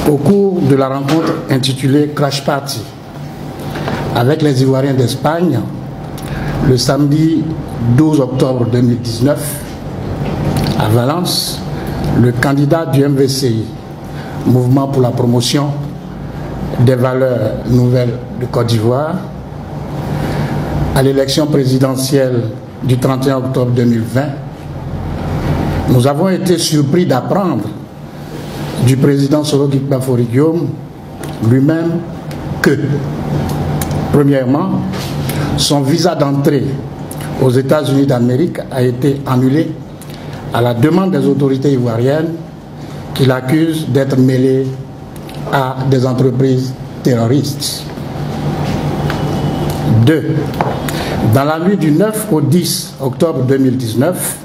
Au cours de la rencontre intitulée Crash Party avec les Ivoiriens d'Espagne, le samedi 12 octobre 2019, à Valence, le candidat du MVCI, Mouvement pour la promotion des valeurs nouvelles de Côte d'Ivoire, à l'élection présidentielle du 31 octobre 2020, nous avons été surpris d'apprendre du président Soroki Bafori-Guillaume lui-même que, premièrement, son visa d'entrée aux États-Unis d'Amérique a été annulé à la demande des autorités ivoiriennes qui l'accusent d'être mêlé à des entreprises terroristes. 2. Dans la nuit du 9 au 10 octobre 2019,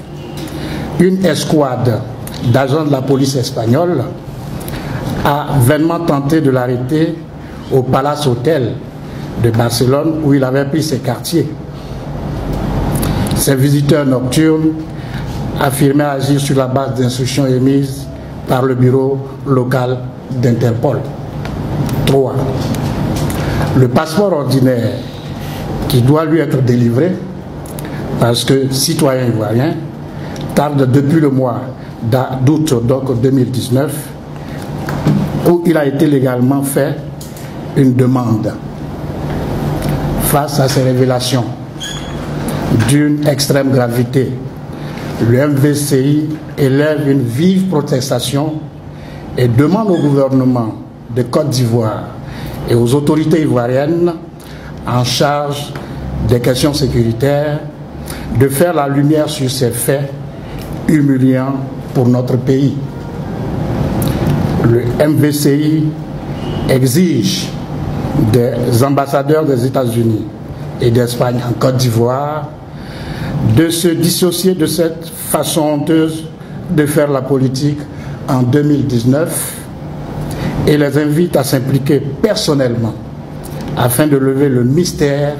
une escouade d'agents de la police espagnole a vainement tenté de l'arrêter au Palace Hotel de Barcelone où il avait pris ses quartiers. Ces visiteurs nocturnes affirmaient agir sur la base d'instructions émises par le bureau local d'Interpol. 3. Le passeport ordinaire qui doit lui être délivré parce que citoyen ivoirien tarde depuis le mois d'août 2019 où il a été légalement fait une demande. Face à ces révélations d'une extrême gravité, le MVCI élève une vive protestation et demande au gouvernement de Côte d'Ivoire et aux autorités ivoiriennes en charge des questions sécuritaires de faire la lumière sur ces faits humiliants pour notre pays. Le MVCI exige des ambassadeurs des États-Unis et d'Espagne en Côte d'Ivoire de se dissocier de cette façon honteuse de faire la politique en 2019 et les invite à s'impliquer personnellement afin de lever le mystère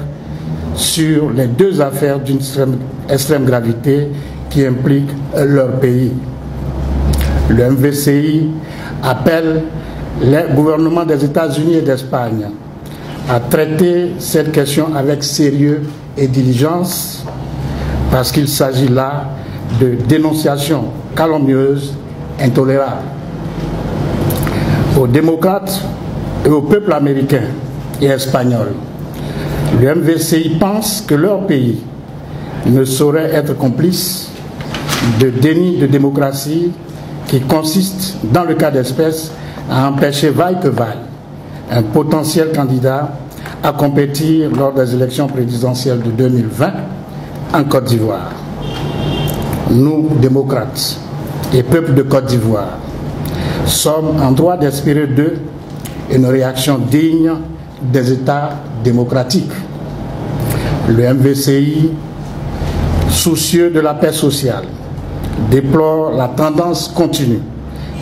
sur les deux affaires d'une extrême gravité qui impliquent leur pays. Le MVCI appelle les gouvernements des États-Unis et d'Espagne à traiter cette question avec sérieux et diligence parce qu'il s'agit là de dénonciations calomnieuses, intolérables. Aux démocrates et au peuple américain et espagnol, le MVCI pense que leur pays ne saurait être complice de déni de démocratie qui consiste, dans le cas d'espèce, à empêcher vaille que vaille un potentiel candidat à compétir lors des élections présidentielles de 2020 en Côte d'Ivoire. Nous, démocrates et peuple de Côte d'Ivoire, sommes en droit d'espérer d'eux une réaction digne des États démocratiques. Le MVCI, soucieux de la paix sociale, déplore la tendance continue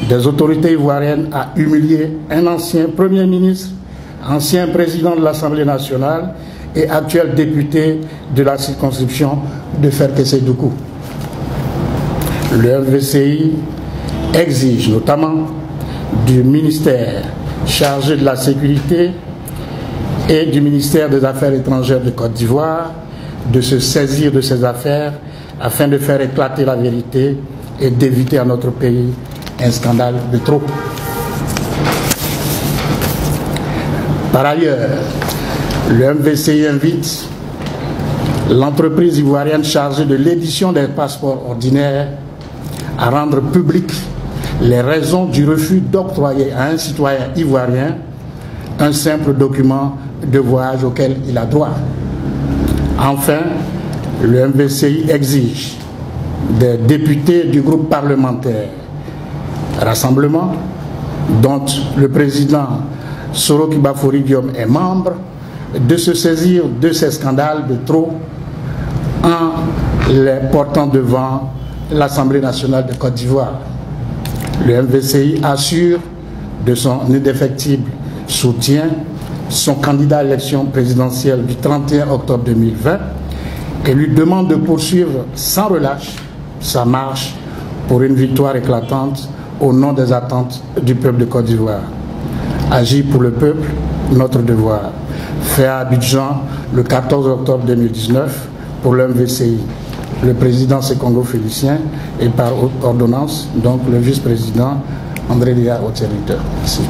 des autorités ivoiriennes à humilier un ancien Premier ministre, ancien président de l'Assemblée nationale et actuel député de la circonscription de Ferkessé-Doukou. Le MVCI exige notamment du ministère chargé de la sécurité et du ministère des Affaires étrangères de Côte d'Ivoire de se saisir de ces affaires afin de faire éclater la vérité et d'éviter à notre pays un scandale de trop. Par ailleurs, le MVCI invite l'entreprise ivoirienne chargée de l'édition des passeports ordinaires à rendre publiques les raisons du refus d'octroyer à un citoyen ivoirien un simple document de voyage auquel il a droit. Enfin, le MVCI exige des députés du groupe parlementaire Rassemblement, dont le président Soroki Bafori-Guillaume est membre, de se saisir de ces scandales de trop en les portant devant l'Assemblée nationale de Côte d'Ivoire. Le MVCI assure de son indéfectible soutien son candidat à l'élection présidentielle du 31 octobre 2020 et lui demande de poursuivre sans relâche sa marche pour une victoire éclatante au nom des attentes du peuple de Côte d'Ivoire. Agir pour le peuple, notre devoir. Fait à Abidjan le 14 octobre 2019 pour l'MVCI. Le président c'est Congo Félicien et par ordonnance, donc le vice-président André Lia au territoire. Merci.